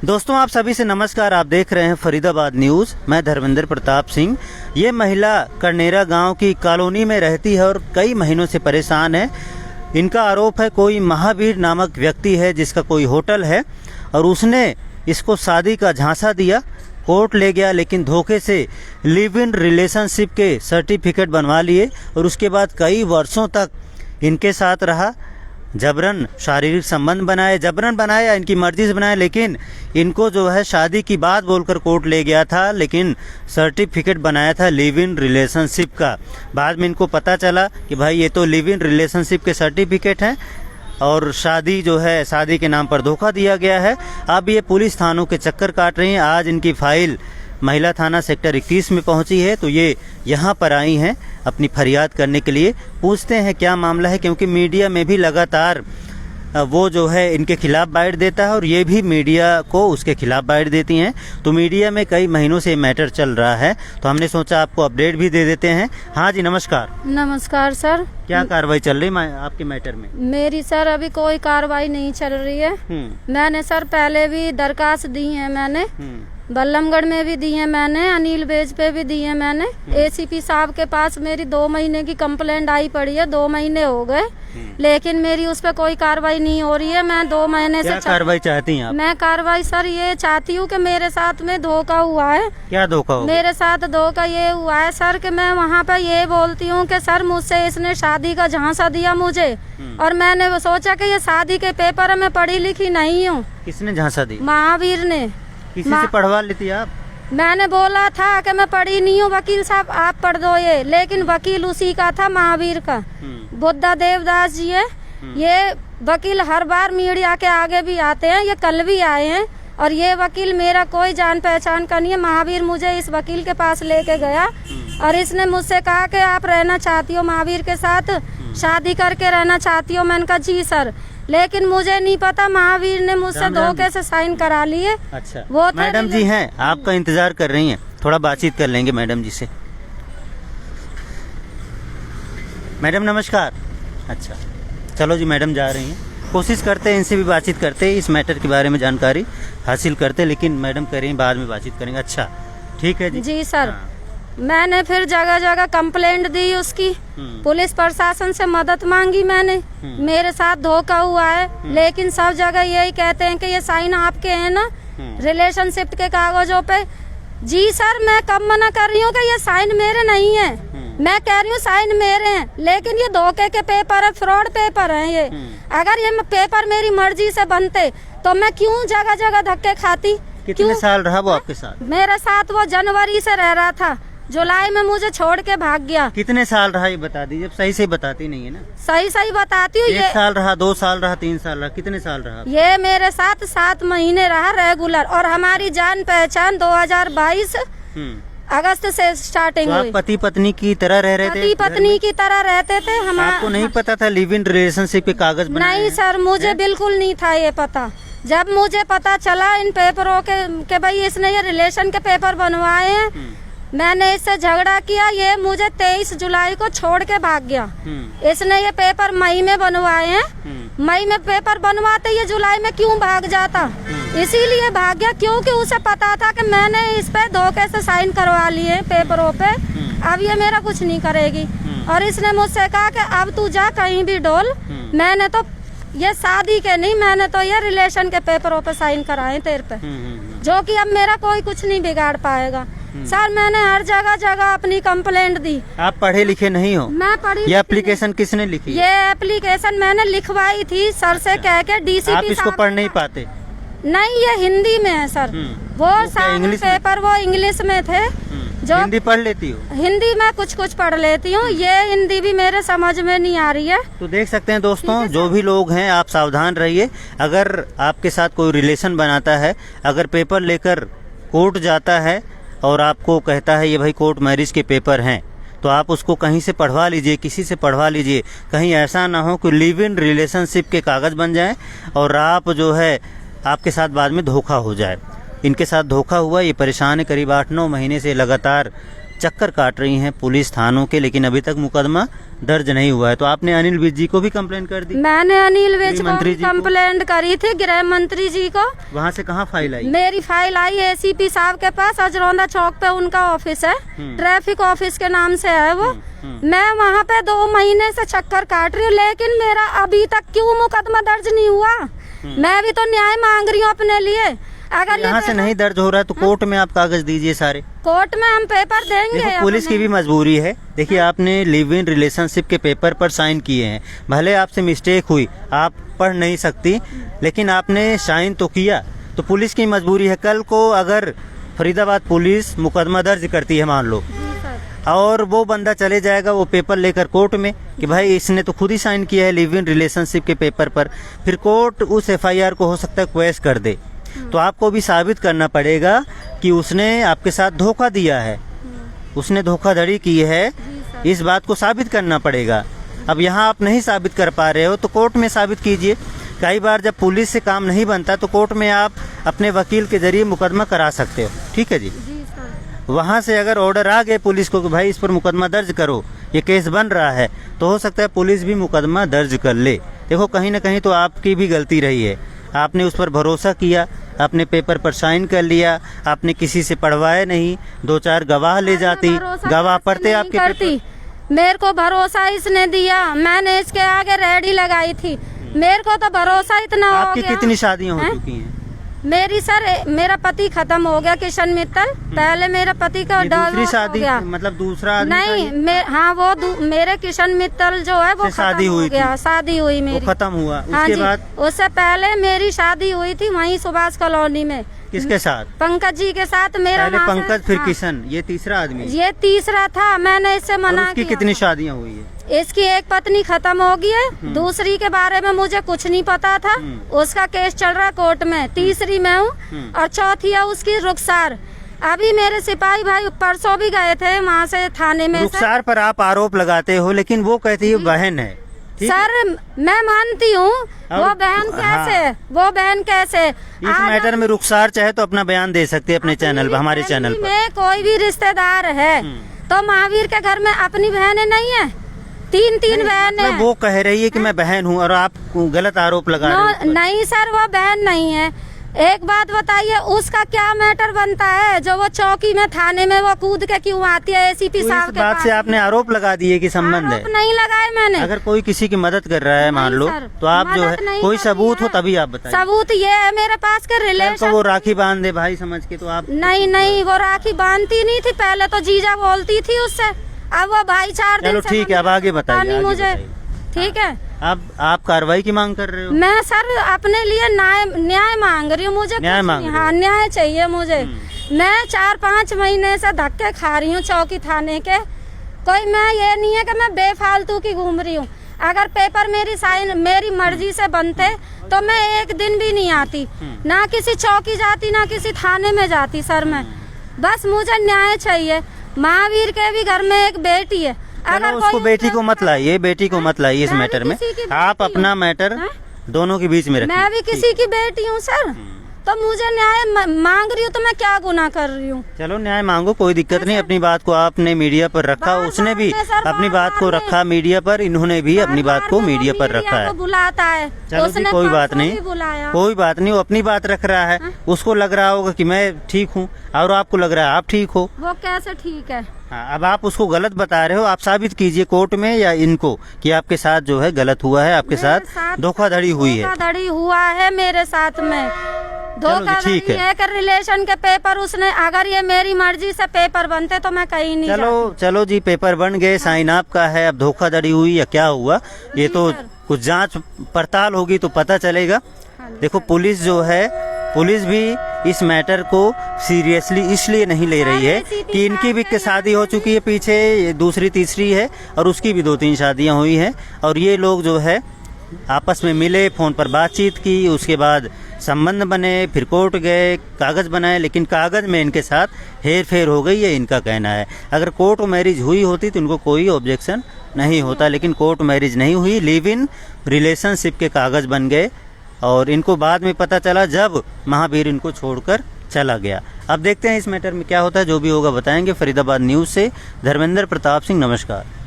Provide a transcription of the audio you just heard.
दोस्तों आप सभी से नमस्कार। आप देख रहे हैं फरीदाबाद न्यूज़। मैं धर्मेंद्र प्रताप सिंह। ये महिला करनेरा गांव की कॉलोनी में रहती है और कई महीनों से परेशान है। इनका आरोप है कोई महावीर नामक व्यक्ति है जिसका कोई होटल है और उसने इसको शादी का झांसा दिया, कोर्ट ले गया, लेकिन धोखे से लिव इन रिलेशनशिप के सर्टिफिकेट बनवा लिए और उसके बाद कई वर्षों तक इनके साथ रहा। जबरन शारीरिक संबंध जबरन बनाया, इनकी मर्जी से बनाया, लेकिन इनको जो है शादी की बात बोलकर कोर्ट ले गया था, लेकिन सर्टिफिकेट बनाया था लिव इन रिलेशनशिप का। बाद में इनको पता चला कि भाई ये तो लिव इन रिलेशनशिप के सर्टिफिकेट हैं और शादी जो है शादी के नाम पर धोखा दिया गया है। अब ये पुलिस थानों के चक्कर काट रही हैं। आज इनकी फाइल महिला थाना सेक्टर 31 में पहुंची है, तो ये यहाँ पर आई हैं अपनी फरियाद करने के लिए। पूछते हैं क्या मामला है, क्योंकि मीडिया में भी लगातार वो जो है इनके खिलाफ बाइट देता है और ये भी मीडिया को उसके खिलाफ बाइट देती हैं। तो मीडिया में कई महीनों से मैटर चल रहा है, तो हमने सोचा आपको अपडेट भी दे देते हैं। हाँ जी, नमस्कार। नमस्कार सर। क्या कार्रवाई चल रही है आपके मैटर में? मेरी सर अभी कोई कार्रवाई नहीं चल रही है। मैंने सर पहले भी दरखास्त दी है, मैंने बल्लमगढ़ में भी दी है, मैंने अनिल बेज पे भी दी है, मैंने एसीपी साहब के पास मेरी 2 महीने की कंप्लेंट आई पड़ी है। 2 महीने हो गए, लेकिन मेरी उस पर कोई कार्रवाई नहीं हो रही है। मैं 2 महीने से कार्रवाई चाहती हैं आप? मैं कार्रवाई सर ये चाहती हूँ कि मेरे साथ में धोखा हुआ है। क्या धोखा हुआ? मेरे साथ धोखा ये हुआ है सर कि मैं वहाँ पे ये बोलती हूँ कि सर मुझसे इसने शादी का झांसा दिया मुझे, और मैंने सोचा कि ये शादी के पेपर में पढ़ी लिखी नहीं हूँ। किसने झांसा दिया? महावीर ने। किसी से पढ़वा लेती आप? मैंने बोला था कि मैं पढ़ी नहीं हूँ, वकील साहब आप पढ़ दो ये, लेकिन वकील उसी का था, महावीर का। बुद्धा देवदास जी है ये वकील। हर बार मीडिया के आगे भी आते हैं, ये कल भी आए हैं, और ये वकील मेरा कोई जान पहचान का नहीं है। महावीर मुझे इस वकील के पास लेके गया और इसने मुझसे कहा कि आप रहना चाहती हो महावीर के साथ, शादी करके रहना चाहती हो। मैंने कहा जी सर, लेकिन मुझे नहीं पता महावीर ने मुझसे धोखे से साइन करा लिए। अच्छा, वो मैडम जी हैं आपका इंतजार कर रही हैं, थोड़ा बातचीत कर लेंगे मैडम जी से। मैडम नमस्कार। अच्छा चलो जी, मैडम जा रही हैं। कोशिश करते हैं इनसे भी बातचीत करते हैं, इस मैटर के बारे में जानकारी हासिल करते, लेकिन मैडम कह रही हैं बाद में बातचीत करेंगे। अच्छा ठीक है जी सर। हाँ। मैंने फिर जगह जगह कंप्लेंट दी उसकी, पुलिस प्रशासन से मदद मांगी मैंने। मेरे साथ धोखा हुआ है, लेकिन सब जगह यही कहते हैं कि ये साइन आपके हैं ना रिलेशनशिप के कागजों पे। जी सर, मैं कब मना कर रही हूँ कि ये साइन मेरे नहीं है। मैं कह रही हूँ साइन मेरे हैं, लेकिन ये धोखे के पेपर है, फ्रॉड पेपर है ये। अगर ये पेपर मेरी मर्जी से बनते तो मैं क्यों जगह जगह धक्के खाती। कितने साल रहा वो आपके साथ? मेरे साथ वो जनवरी से रह रहा था, जुलाई में मुझे छोड़ के भाग गया। कितने साल रहा ये बता दीजिए, सही से बताती नहीं है ना। सही बताती हूँ। 1 साल रहा, 2 साल रहा, 3 साल रहा, कितने साल रहा? ये मेरे साथ 7 महीने रहा रेगुलर, और हमारी जान पहचान 2022 अगस्त से स्टार्टिंग हुई। आप पति पत्नी की तरह रह रहे थे? पति पत्नी की तरह रहते थे हम। आपको नहीं पता था लिव इन रिलेशनशिप के कागज बनाए? नहीं सर, मुझे बिल्कुल नहीं था ये पता। जब मुझे पता चला इन पेपरों के भाई इसने ये रिलेशन के पेपर बनवाए हैं, मैंने इससे झगड़ा किया। ये मुझे 23 जुलाई को छोड़ के भाग गया। इसने ये पेपर मई में बनवाए हैं। मई में पेपर बनवाते ये जुलाई में क्यों भाग जाता? इसीलिए भाग गया क्योंकि उसे पता था कि मैंने इस पे धोखे से साइन करवा लिए पेपरों पे, अब ये मेरा कुछ नहीं करेगी। और इसने मुझसे कहा कि अब तू जा कहीं भी डोल। मैंने तो ये शादी के नहीं, मैंने तो ये रिलेशन के पेपरों पे साइन कराए तेरे पे, जो कि अब मेरा कोई कुछ नहीं बिगाड़ पाएगा। सर मैंने हर जगह जगह अपनी कंप्लेंट दी। आप पढ़े लिखे नहीं हो? मैं पढ़ी। ये एप्लीकेशन किसने लिखी? ये एप्लीकेशन मैंने लिखवाई थी सर से कह के, डीसीपी। आप इसको पढ़ नहीं पाते? नहीं, ये हिंदी में है सर। वो सारे पेपर वो इंग्लिश में थे। जो हिंदी पढ़ लेती हो? हिंदी में कुछ कुछ पढ़ लेती हूँ, ये हिंदी भी मेरे समझ में नहीं आ रही है। तो देख सकते हैं दोस्तों, जो भी लोग हैं आप सावधान रहिए। अगर आपके साथ कोई रिलेशन बनाता है, अगर पेपर लेकर कोर्ट जाता है और आपको कहता है ये भाई कोर्ट मैरिज के पेपर हैं, तो आप उसको कहीं से पढ़वा लीजिए, किसी से पढ़वा लीजिए। कहीं ऐसा ना हो कि लिव इन रिलेशनशिप के कागज़ बन जाए और आप जो है आपके साथ बाद में धोखा हो जाए। इनके साथ धोखा हुआ, ये परेशान है, करीब 8-9 महीने से लगातार चक्कर काट रही हैं पुलिस थानों के, लेकिन अभी तक मुकदमा दर्ज नहीं हुआ है। तो आपने अनिल विज जी को भी कंप्लेंट कर दी? मैंने अनिल विज को मंत्री जी को? कंप्लेंट करी थी, गृह मंत्री जी को। वहाँ से कहाँ फाइल आई? मेरी फाइल आई एसीपी साहब के पास, अजरौंदा चौक पे उनका ऑफिस है, ट्रैफिक ऑफिस के नाम से है वो। मैं वहाँ पे 2 महीने से चक्कर काट रही हूँ, लेकिन मेरा अभी तक क्यों मुकदमा दर्ज नहीं हुआ? मैं भी तो न्याय मांग रही हूँ अपने लिए। अगर यहाँ से नहीं दर्ज हो रहा है तो कोर्ट में आप कागज दीजिए सारे। कोर्ट में हम पेपर देंगे। देखो पुलिस की भी मजबूरी है। देखिए आपने लिव इन रिलेशनशिप के पेपर पर साइन किए हैं, भले आपसे मिस्टेक हुई, आप पढ़ नहीं सकती, लेकिन आपने साइन तो किया। तो पुलिस की मजबूरी है। कल को अगर फरीदाबाद पुलिस मुकदमा दर्ज करती है मान लो, और वो बंदा चले जाएगा वो पेपर लेकर कोर्ट में कि भाई इसने तो खुद ही साइन किया है लिव इन रिलेशनशिप के पेपर पर, फिर कोर्ट उस एफआईआर को हो सकता है क्वेश कर दे। तो आपको भी साबित करना पड़ेगा कि उसने आपके साथ धोखा दिया है, उसने धोखाधड़ी की है, इस बात को साबित करना पड़ेगा। अब यहाँ आप नहीं साबित कर पा रहे हो तो कोर्ट में साबित कीजिए। कई बार जब पुलिस से काम नहीं बनता तो कोर्ट में आप अपने वकील के जरिए मुकदमा करा सकते हो। ठीक है जी। वहाँ से अगर ऑर्डर आ गए पुलिस को कि भाई इस पर मुकदमा दर्ज करो, ये केस बन रहा है, तो हो सकता है पुलिस भी मुकदमा दर्ज कर ले। देखो कहीं ना कहीं तो आपकी भी गलती रही है। आपने उस पर भरोसा किया, आपने पेपर पर साइन कर लिया, आपने किसी से पढ़वाया नहीं, 2-4 गवाह ले जाती, गवाह पढ़ते आपके करती। मेरे को भरोसा इसने दिया, मैंने इसके आगे रेडी लगाई थी, मेरे को तो भरोसा इतना हो गया। आपकी कितनी शादियां हो चुकी हैं? मेरी सर, मेरा पति खत्म हो गया, किशन मित्तल। पहले मेरे पति का डिवोर्स हो गया। मतलब दूसरा आदमी नहीं, हाँ वो मेरे किशन मित्तल जो है वो शादी हुई गया, शादी हुई मेरी, खत्म हुआ। हाँ उसके जी, बाद उससे पहले मेरी शादी हुई थी वहीं सुभाष कॉलोनी में। किसके साथ? पंकज जी के साथ। मेरा पहले पंकज फिर हाँ, किशन, ये तीसरा आदमी? ये तीसरा था। मैंने इससे मना किया। कितनी शादियां हुई है? इसकी एक पत्नी खत्म हो गई है, दूसरी के बारे में मुझे कुछ नहीं पता था, उसका केस चल रहा है कोर्ट में। तीसरी मैं हूँ और चौथी है उसकी रुखसार। अभी मेरे सिपाही भाई परसों भी गए थे वहाँ से थाने में। रुखसार पर आप आरोप लगाते हो, लेकिन वो कहती है बहन है। सर मैं मानती हूँ, वो बहन कैसे? हाँ। वो बहन कैसे? इस मैटर में रुखसार चाहे तो अपना बयान दे सकती है अपने चैनल पर, हमारे चैनल पर। कोई भी रिश्तेदार है तो महावीर के घर में अपनी बहनें नहीं है, 3 बहन है। वो कह रही है कि मैं बहन हूँ और आप गलत आरोप लगा रहे हो। नहीं सर, वो बहन नहीं है। एक बात बताइए, उसका क्या मैटर बनता है जो वो चौकी में थाने में वो कूद के क्यों आती है एसीपी साहब के बात पास? से आपने आरोप लगा दिए कि संबंध है? नहीं लगाए मैंने। अगर कोई किसी की मदद कर रहा है मान लो, तो आप जो है कोई सबूत हो तभी आप बताइए। सबूत ये है मेरे पास के रिलेशन। तो वो राखी बांध दे भाई समझ के, तो आप? नहीं, वो राखी बांधती नहीं थी, पहले तो जीजा बोलती थी उससे, अब वो भाई 4 दिन से। ठीक है, अब आगे बताइए मुझे। ठीक है, अब आप कार्रवाई की मांग कर रहे हो? मैं सर अपने लिए न्याय मांग रही हूँ। मुझे न्याय चाहिए मुझे। मैं 4-5 महीने से धक्के खा रही हूँ चौकी थाने के। कोई मैं ये नहीं है कि मैं बेफालतू की घूम रही हूँ। अगर पेपर मेरी मर्जी से बनते तो मैं एक दिन भी नहीं आती, ना किसी चौकी जाती, ना किसी थाने में जाती। सर मैं बस, मुझे न्याय चाहिए। महावीर के भी घर में एक बेटी है। अगर उसको बेटी को मत लाइए, बेटी को मत लाइए इस मैटर में। आप अपना मैटर दोनों के बीच में रखिए। मैं भी किसी की बेटी हूँ सर, तो मुझे न्याय मांग रही हूँ, तो मैं क्या गुनाह कर रही हूँ? चलो न्याय मांगो, कोई दिक्कत नहीं। अपनी बात को आपने मीडिया पर रखा, उसने भी अपनी बात को रखा मीडिया पर, इन्होंने भी अपनी बात को मीडिया पर रखा है। बुलाता है, चलो जी कोई बात नहीं, कोई बात नहीं। वो अपनी बात रख रहा है, उसको लग रहा होगा कि मैं ठीक हूँ और आपको लग रहा है आप ठीक हो। वो कैसे ठीक है? हाँ, अब आप उसको गलत बता रहे हो। आप साबित कीजिए कोर्ट में या इनको कि आपके साथ जो है गलत हुआ है, आपके साथ धोखाधड़ी हुई है। धोखाधड़ी हुआ है मेरे साथ में, धोखाधड़ी है कि रिलेशन के पेपर उसने, अगर ये मेरी मर्जी से पेपर बनते तो मैं कहीं नहीं जाती। चलो जी, पेपर बन गए, साइन आपका है। अब धोखाधड़ी हुई या क्या हुआ ये तो कुछ जांच पड़ताल होगी तो पता चलेगा। देखो पुलिस जो है, पुलिस भी इस मैटर को सीरियसली इसलिए नहीं ले रही है कि इनकी भी शादी हो चुकी है पीछे, दूसरी तीसरी है, और उसकी भी 2-3 शादियां हुई हैं, और ये लोग जो है आपस में मिले, फोन पर बातचीत की, उसके बाद संबंध बने, फिर कोर्ट गए, कागज बनाए, लेकिन कागज में इनके साथ हेर फेर हो गई है, इनका कहना है। अगर कोर्ट मैरिज हुई होती तो इनको कोई ऑब्जेक्शन नहीं होता, लेकिन कोर्ट मैरिज नहीं हुई, लिव इन रिलेशनशिप के कागज बन गए। और इनको बाद में पता चला जब महावीर इनको छोड़कर चला गया। अब देखते हैं इस मैटर में क्या होता है, जो भी होगा बताएंगे। फरीदाबाद न्यूज़ से धर्मेंद्र प्रताप सिंह, नमस्कार।